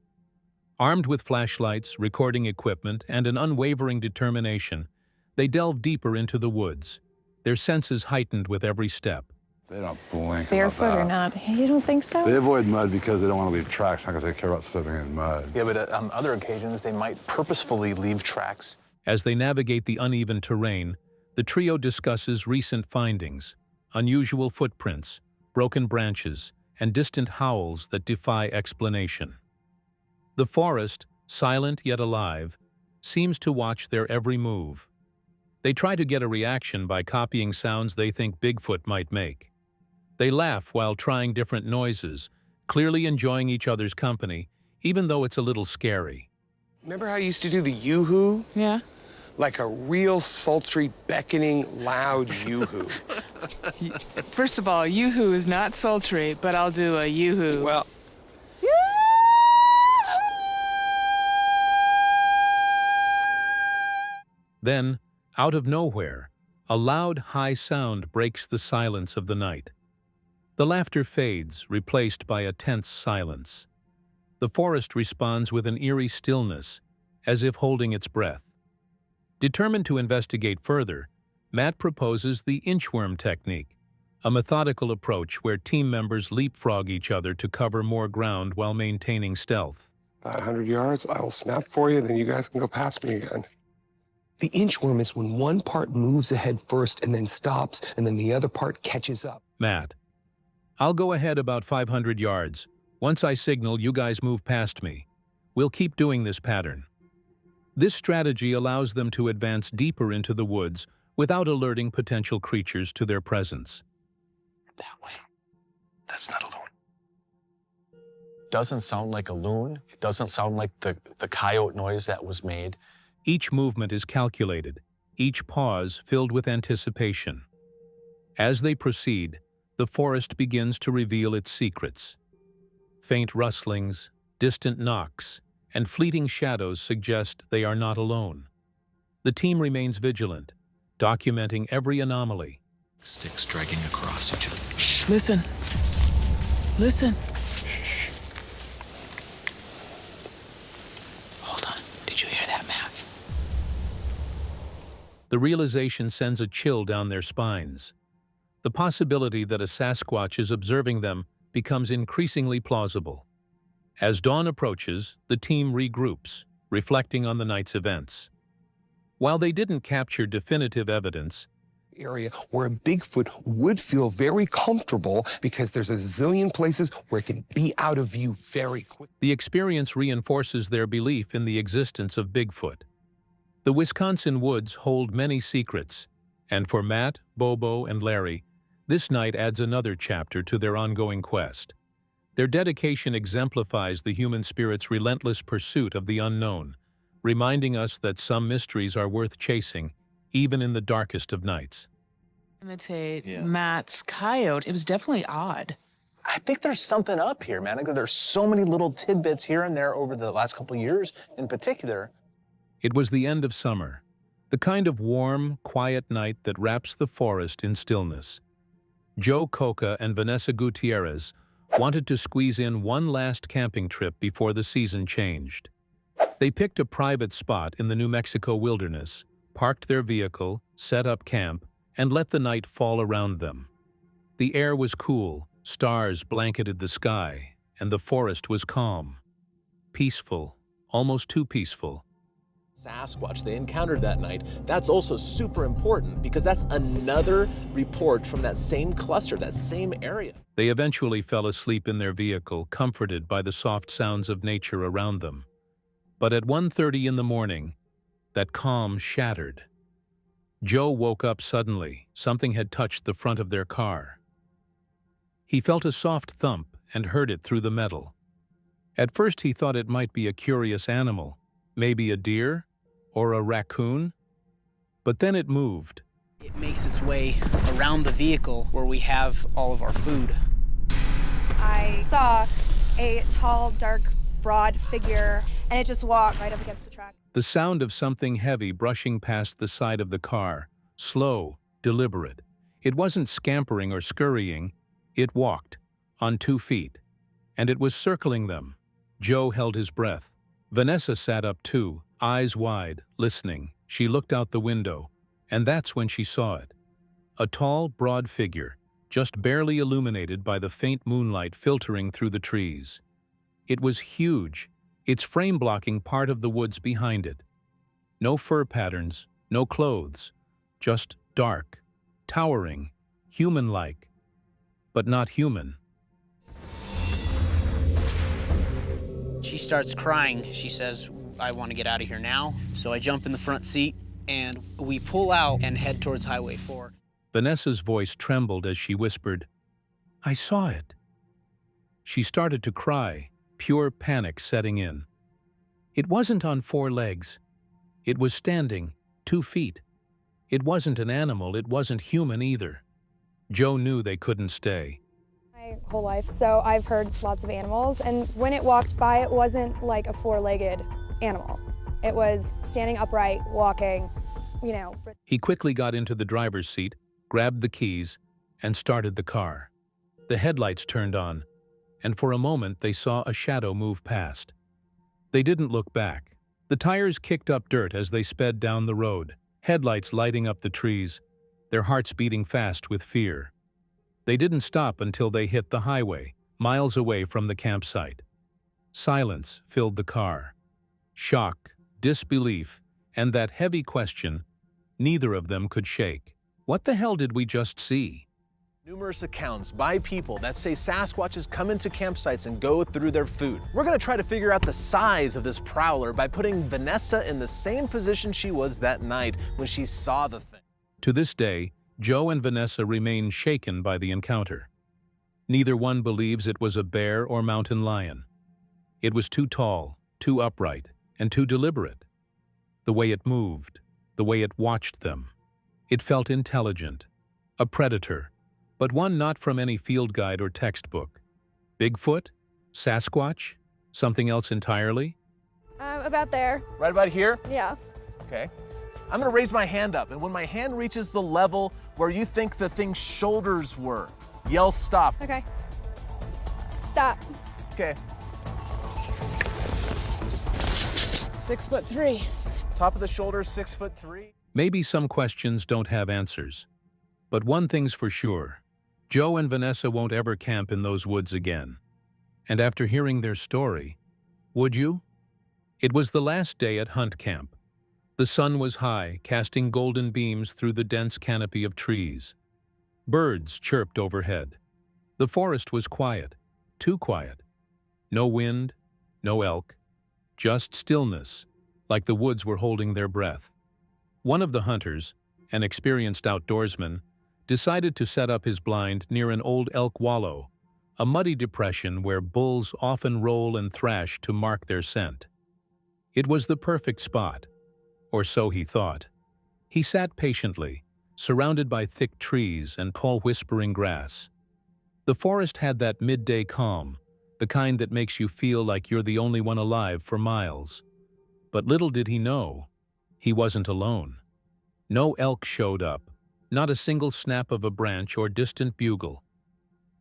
Armed with flashlights, recording equipment, and an unwavering determination, they delve deeper into the woods, their senses heightened with every step. They don't blink. Barefoot or not? You don't think so? They avoid mud because they don't want to leave tracks, not because they care about stepping in mud. Yeah, but on other occasions, they might purposefully leave tracks. As they navigate the uneven terrain, the trio discusses recent findings, unusual footprints, broken branches, and distant howls that defy explanation. The forest, silent yet alive, seems to watch their every move. They try to get a reaction by copying sounds they think Bigfoot might make. They laugh while trying different noises, clearly enjoying each other's company, even though it's a little scary. Remember how you used to do the yoo-hoo? Yeah. Like a real sultry, beckoning, loud yoo-hoo. First of all, yoo-hoo is not sultry, but I'll do a yoo-hoo. Well, Then, out of nowhere, a loud, high sound breaks the silence of the night. The laughter fades, replaced by a tense silence. The forest responds with an eerie stillness, as if holding its breath. Determined to investigate further, Matt proposes the inchworm technique, a methodical approach where team members leapfrog each other to cover more ground while maintaining stealth. about 100 yards, I will snap for you, then you guys can go past me again. The inchworm is when one part moves ahead first and then stops, and then the other part catches up. Matt: I'll go ahead about 500 yards. Once I signal, you guys move past me. We'll keep doing this pattern. This strategy allows them to advance deeper into the woods without alerting potential creatures to their presence. That way. That's not a loon. Doesn't sound like a loon. It doesn't sound like the coyote noise that was made. Each movement is calculated, each pause filled with anticipation. As they proceed, the forest begins to reveal its secrets. Faint rustlings, distant knocks, and fleeting shadows suggest they are not alone. The team remains vigilant, documenting every anomaly. Sticks dragging across each other. Shh, listen. Listen. Shh. Hold on. Did you hear that, Matt? The realization sends a chill down their spines. The possibility that a Sasquatch is observing them becomes increasingly plausible. As dawn approaches, the team regroups, reflecting on the night's events. While they didn't capture definitive evidence, area where a Bigfoot would feel very comfortable because there's a zillion places where it can be out of view very quick. the experience reinforces their belief in the existence of Bigfoot. The Wisconsin woods hold many secrets, and for Matt, Bobo, and Larry, this night adds another chapter to their ongoing quest. Their dedication exemplifies the human spirit's relentless pursuit of the unknown, reminding us that some mysteries are worth chasing, even in the darkest of nights. Imitate Matt's coyote. It was definitely odd. I think there's something up here, man. There's so many little tidbits here and there over the last couple of years in particular. It was the end of summer, the kind of warm, quiet night that wraps the forest in stillness. Joe Coca and Vanessa Gutierrez wanted to squeeze in one last camping trip before the season changed. They picked a private spot in the New Mexico wilderness, parked their vehicle, set up camp, and let the night fall around them. The air was cool, stars blanketed the sky, and the forest was calm. Peaceful, almost too peaceful. Sasquatch they encountered that night, that's also super important because that's another report from that same cluster, that same area. They eventually fell asleep in their vehicle, comforted by the soft sounds of nature around them. But at 1:30 in the morning, that calm shattered. Joe woke up suddenly. Something had touched the front of their car. He felt a soft thump and heard it through the metal. At first he thought it might be a curious animal, maybe a deer or a raccoon. But then it moved. It makes its way around the vehicle where we have all of our food. I saw a tall, dark, broad figure, and it just walked right up against the truck. The sound of something heavy brushing past the side of the car, slow, deliberate. It wasn't scampering or scurrying, it walked, on 2 feet, and it was circling them. Joe held his breath. Vanessa sat up too, eyes wide, listening. She looked out the window, and that's when she saw it. A tall, broad figure, just barely illuminated by the faint moonlight filtering through the trees. It was huge, its frame blocking part of the woods behind it. No fur patterns, no clothes, just dark, towering, human-like, but not human. She starts crying. She says, I want to get out of here now. So I jump in the front seat and we pull out and head towards Highway 4. Vanessa's voice trembled as she whispered, I saw it. She started to cry, pure panic setting in. It wasn't on 4 legs. It was standing, 2 feet. It wasn't an animal, it wasn't human either. Joe knew they couldn't stay. My whole life, so I've heard lots of animals, and when it walked by, it wasn't like a 4-legged animal. It was standing upright, walking, you know. He quickly got into the driver's seat, grabbed the keys, and started the car. The headlights turned on, and for a moment they saw a shadow move past. They didn't look back. The tires kicked up dirt as they sped down the road, headlights lighting up the trees, their hearts beating fast with fear. They didn't stop until they hit the highway, miles away from the campsite. Silence filled the car. Shock, disbelief, and that heavy question neither of them could shake. What the hell did we just see? Numerous accounts by people that say Sasquatches come into campsites and go through their food. We're gonna try to figure out the size of this prowler by putting Vanessa in the same position she was that night when she saw the thing. To this day, Joe and Vanessa remain shaken by the encounter. Neither one believes it was a bear or mountain lion. It was too tall, too upright, and too deliberate. The way it moved, the way it watched them. It felt intelligent, a predator, but one not from any field guide or textbook. Bigfoot? Sasquatch? Something else entirely? About there. Right about here? Yeah. Okay. I'm gonna raise my hand up, and when my hand reaches the level where you think the thing's shoulders were, yell stop. Okay. Stop. Okay. 6'3". Top of the shoulders, 6'3". Maybe some questions don't have answers. But one thing's for sure. Joe and Vanessa won't ever camp in those woods again. And after hearing their story, would you? It was the last day at hunt camp. The sun was high, casting golden beams through the dense canopy of trees. Birds chirped overhead. The forest was quiet, too quiet. No wind, no elk, just stillness, like the woods were holding their breath. One of the hunters, an experienced outdoorsman, decided to set up his blind near an old elk wallow, a muddy depression where bulls often roll and thrash to mark their scent. It was the perfect spot, or so he thought. He sat patiently, surrounded by thick trees and tall whispering grass. The forest had that midday calm, the kind that makes you feel like you're the only one alive for miles. But little did he know, he wasn't alone. No elk showed up. Not a single snap of a branch or distant bugle.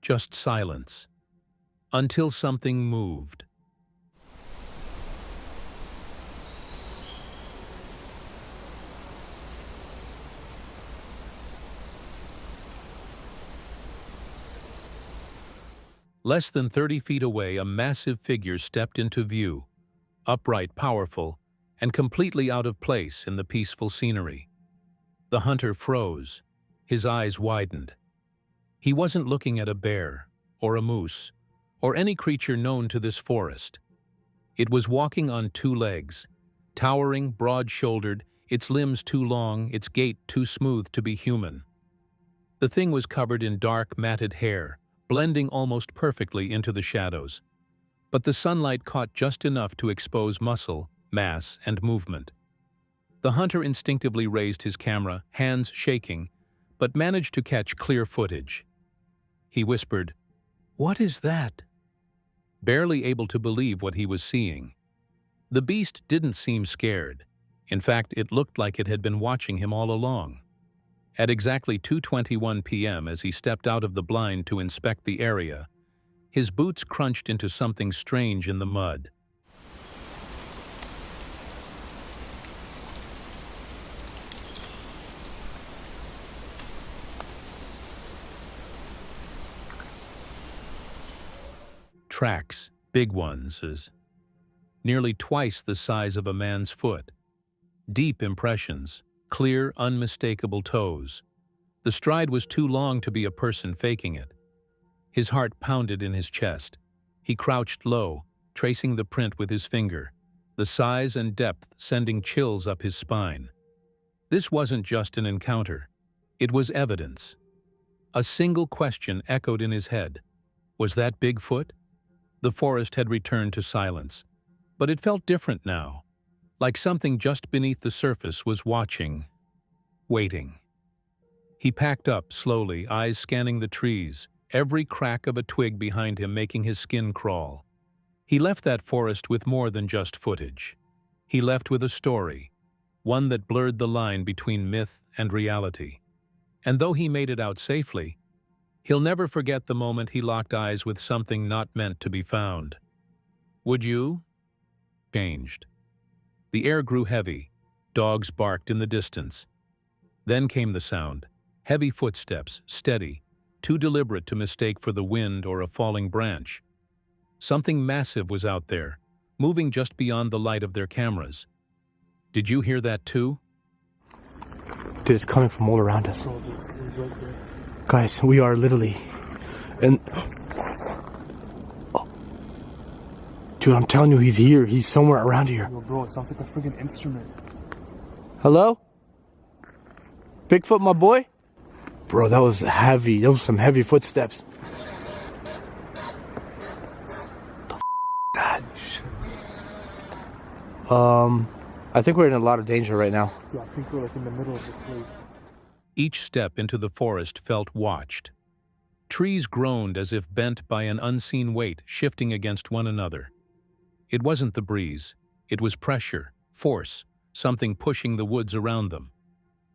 Just silence. Until something moved. Less than 30 feet away, a massive figure stepped into view, upright, powerful, and completely out of place in the peaceful scenery. The hunter froze. His eyes widened. He wasn't looking at a bear, or a moose, or any creature known to this forest. It was walking on two legs, towering, broad-shouldered, its limbs too long, its gait too smooth to be human. The thing was covered in dark, matted hair, blending almost perfectly into the shadows. But the sunlight caught just enough to expose muscle, mass, and movement. The hunter instinctively raised his camera, hands shaking, but managed to catch clear footage. He whispered, "What is that?" Barely able to believe what he was seeing. The beast didn't seem scared. In fact, it looked like it had been watching him all along. At exactly 2:21 p.m., as he stepped out of the blind to inspect the area, his boots crunched into something strange in the mud. Tracks, big ones, nearly twice the size of a man's foot. Deep impressions, clear, unmistakable toes. The stride was too long to be a person faking it. His heart pounded in his chest. He crouched low, tracing the print with his finger, the size and depth sending chills up his spine. This wasn't just an encounter. It was evidence. A single question echoed in his head. Was that Bigfoot? The forest had returned to silence, but it felt different now, like something just beneath the surface was watching, waiting. He packed up slowly, eyes scanning the trees, every crack of a twig behind him making his skin crawl. He left that forest with more than just footage. He left with a story, one that blurred the line between myth and reality. And though he made it out safely, he'll never forget the moment he locked eyes with something not meant to be found. Would you? Changed. The air grew heavy. Dogs barked in the distance. Then came the sound. Heavy footsteps, steady, too deliberate to mistake for the wind or a falling branch. Something massive was out there, moving just beyond the light of their cameras. Did you hear that too? Dude, it's coming from all around us. Guys, we are literally and dude, I'm telling you, he's here. He's somewhere around here. Yo, bro, it sounds like a friggin' instrument. Hello? Bigfoot, my boy? Bro, that was heavy. Those were some heavy footsteps. God. I think we're in a lot of danger right now. Yeah, I think we're like in the middle of the place. Each step into the forest felt watched. Trees groaned as if bent by an unseen weight shifting against one another. It wasn't the breeze. It was pressure, force, something pushing the woods around them.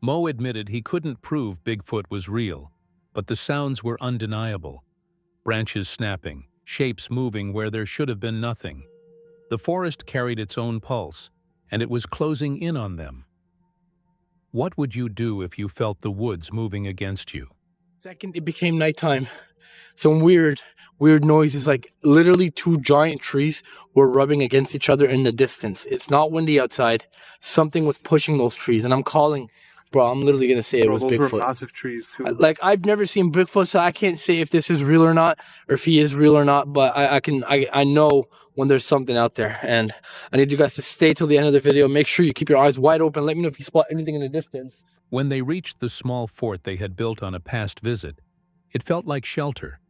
Mo admitted he couldn't prove Bigfoot was real, but the sounds were undeniable. Branches snapping, shapes moving where there should have been nothing. The forest carried its own pulse, and it was closing in on them. What would you do if you felt the woods moving against you? Second, it became nighttime. Some weird noises, like literally two giant trees were rubbing against each other in the distance. It's not windy outside. Something was pushing those trees, and I'm calling, bro, I'm literally gonna say it was those Bigfoot. Were massive trees too. Like, I've never seen Bigfoot, so I can't say if this is real or not, or if he is real or not, but I know when there's something out there, and I need you guys to stay till the end of the video. Make sure you keep your eyes wide open. Let me know if you spot anything in the distance. When they reached the small fort they had built on a past visit, it felt like shelter,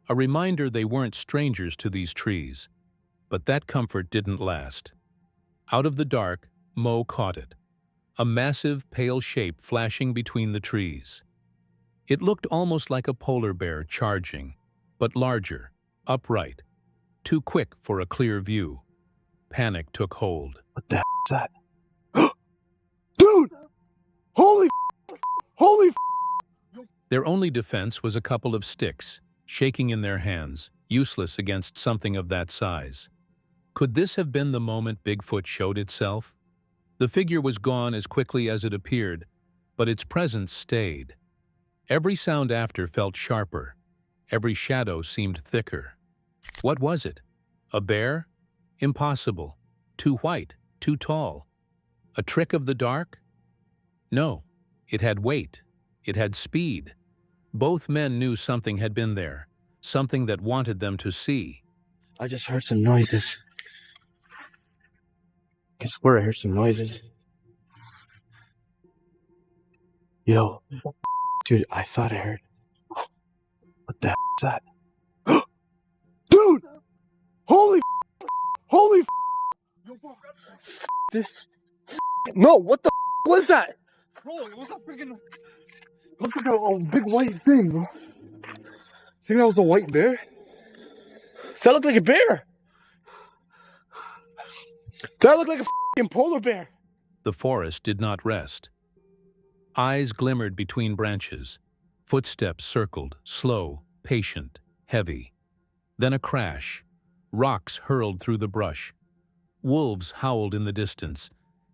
a reminder they weren't strangers to these trees. But that comfort didn't last. Out of the dark, Mo caught it, a massive, pale shape flashing between the trees. It looked almost like a polar bear charging, but larger, upright, too quick for a clear view. Panic took hold. What the is that? Dude! Holy Their only defense was a couple of sticks, shaking in their hands, useless against something of that size. Could this have been the moment Bigfoot showed itself? The figure was gone as quickly as it appeared, but its presence stayed. Every sound after felt sharper. Every shadow seemed thicker. What was it? A bear? Impossible. Too white, too tall. A trick of the dark? No. It had weight. It had speed. Both men knew something had been there, something that wanted them to see. I just heard some noises. I swear I heard some noises. Yo, dude, I thought I heard. What the is that? Dude! Holy this. No, what the was that? Bro, it was a freaking. It looks like a big white thing, bro. Think that was a white bear? That looked like a bear. That looked like a fucking polar bear. The forest did not rest. Eyes glimmered between branches. Footsteps circled, slow, patient, heavy. Then a crash. Rocks hurled through the brush. Wolves howled in the distance,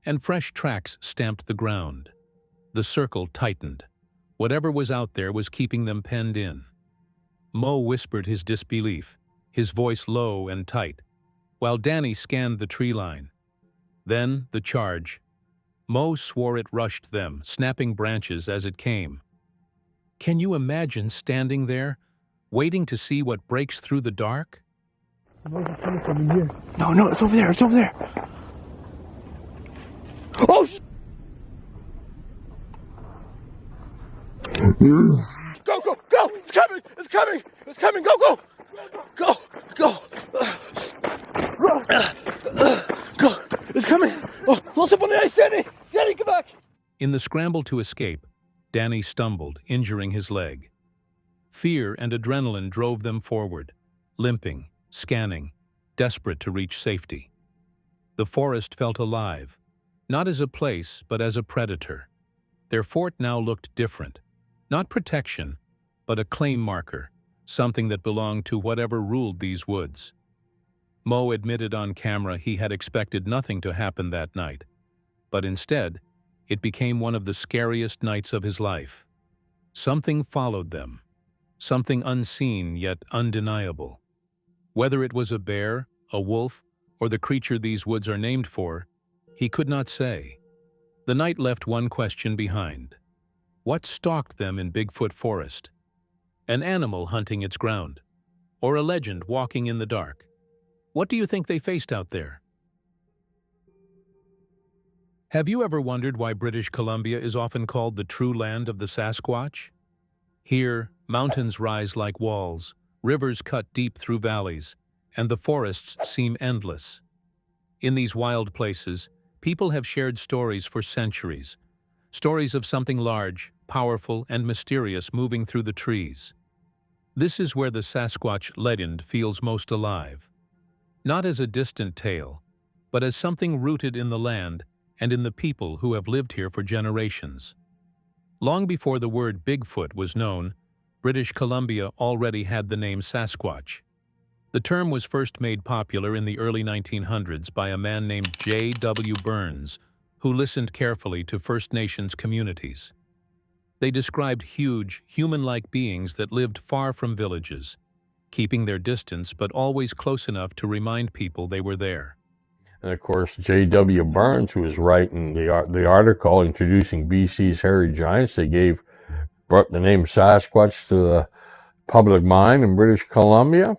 and fresh tracks stamped the ground. The circle tightened. Whatever was out there was keeping them penned in. Mo whispered his disbelief, his voice low and tight, while Danny scanned the tree line. Then the charge. Mo swore it rushed them, snapping branches as it came. Can you imagine standing there, waiting to see what breaks through the dark? No, it's over there. It's over there. Oh! Go, go, go! It's coming! It's coming! It's coming! Go, go! Go, go! Go! It's coming! Oh, don't step on the ice, Danny! Danny, come back! In the scramble to escape, Danny stumbled, injuring his leg. Fear and adrenaline drove them forward, limping, scanning, desperate to reach safety. The forest felt alive, not as a place, but as a predator. Their fort now looked different. Not protection, but a claim marker, something that belonged to whatever ruled these woods. Mo admitted on camera he had expected nothing to happen that night, but instead, it became one of the scariest nights of his life. Something followed them, something unseen yet undeniable. Whether it was a bear, a wolf, or the creature these woods are named for, he could not say. The night left one question behind. What stalked them in Bigfoot Forest? an animal hunting its ground, or a legend walking in the dark? What do you think they faced out there? Have you ever wondered why British Columbia is often called the true land of the Sasquatch? Here, mountains rise like walls, rivers cut deep through valleys, and the forests seem endless. In these wild places, people have shared stories for centuries, stories of something large, powerful, and mysterious moving through the trees. This is where the Sasquatch legend feels most alive. Not as a distant tale, but as something rooted in the land and in the people who have lived here for generations. Long before the word Bigfoot was known, British Columbia already had the name Sasquatch. The term was first made popular in the early 1900s by a man named J.W. Burns, who listened carefully to First Nations communities. They described huge, human-like beings that lived far from villages, keeping their distance but always close enough to remind people they were there. And of course, J.W. Burns, who was writing the article introducing BC's hairy giants, brought the name Sasquatch to the public mind in British Columbia.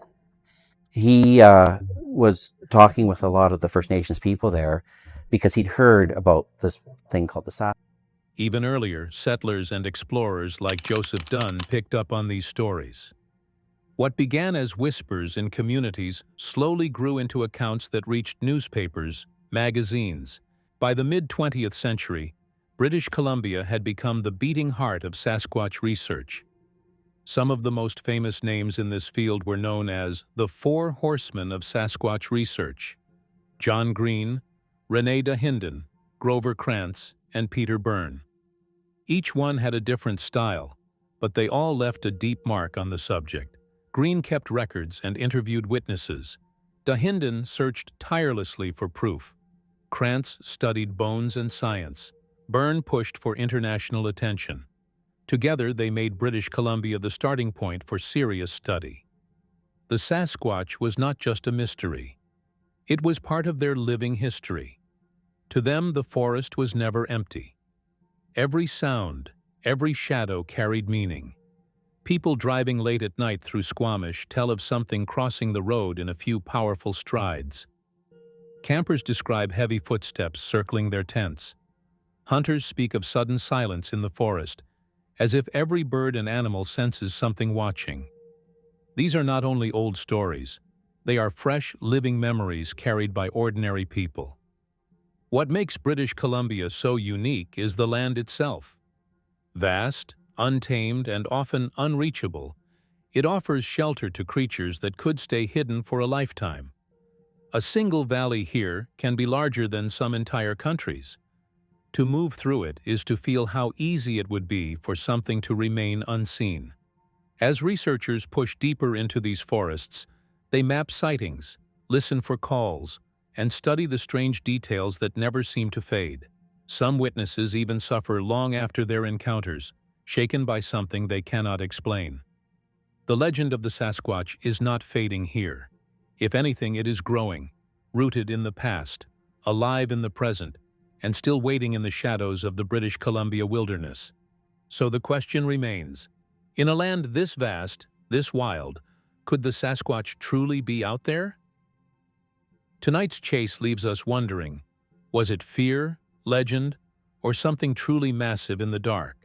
He was talking with a lot of the First Nations people there because he'd heard about this thing called the Sasquatch. Even earlier, settlers and explorers like Joseph Dunn picked up on these stories. What began as whispers in communities slowly grew into accounts that reached newspapers, magazines. By the mid-20th century, British Columbia had become the beating heart of Sasquatch research. Some of the most famous names in this field were known as the Four Horsemen of Sasquatch research: John Green, René Dahinden, Grover Krantz, and Peter Byrne. Each one had a different style, but they all left a deep mark on the subject. Green kept records and interviewed witnesses. Dahinden searched tirelessly for proof. Krantz studied bones and science. Byrne pushed for international attention. Together, they made British Columbia the starting point for serious study. The Sasquatch was not just a mystery. It was part of their living history. To them, the forest was never empty. Every sound, every shadow carried meaning. People driving late at night through Squamish tell of something crossing the road in a few powerful strides. Campers describe heavy footsteps circling their tents. Hunters speak of sudden silence in the forest, as if every bird and animal senses something watching. These are not only old stories, they are fresh, living memories carried by ordinary people. What makes British Columbia so unique is the land itself. Vast, untamed, and often unreachable, it offers shelter to creatures that could stay hidden for a lifetime. A single valley here can be larger than some entire countries. To move through it is to feel how easy it would be for something to remain unseen. As researchers push deeper into these forests, they map sightings, listen for calls, and study the strange details that never seem to fade. Some witnesses even suffer long after their encounters, shaken by something they cannot explain. The legend of the Sasquatch is not fading here. If anything, it is growing, rooted in the past, alive in the present, and still waiting in the shadows of the British Columbia wilderness. So the question remains, in a land this vast, this wild, could the Sasquatch truly be out there? Tonight's chase leaves us wondering, was it fear, legend, or something truly massive in the dark?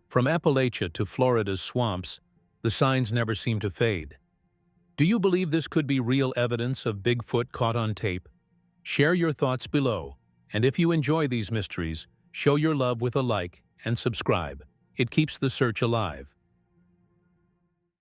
From Appalachia to Florida's swamps, the signs never seem to fade. Do you believe this could be real evidence of Bigfoot caught on tape? Share your thoughts below, and if you enjoy these mysteries, show your love with a like and subscribe. It keeps the search alive.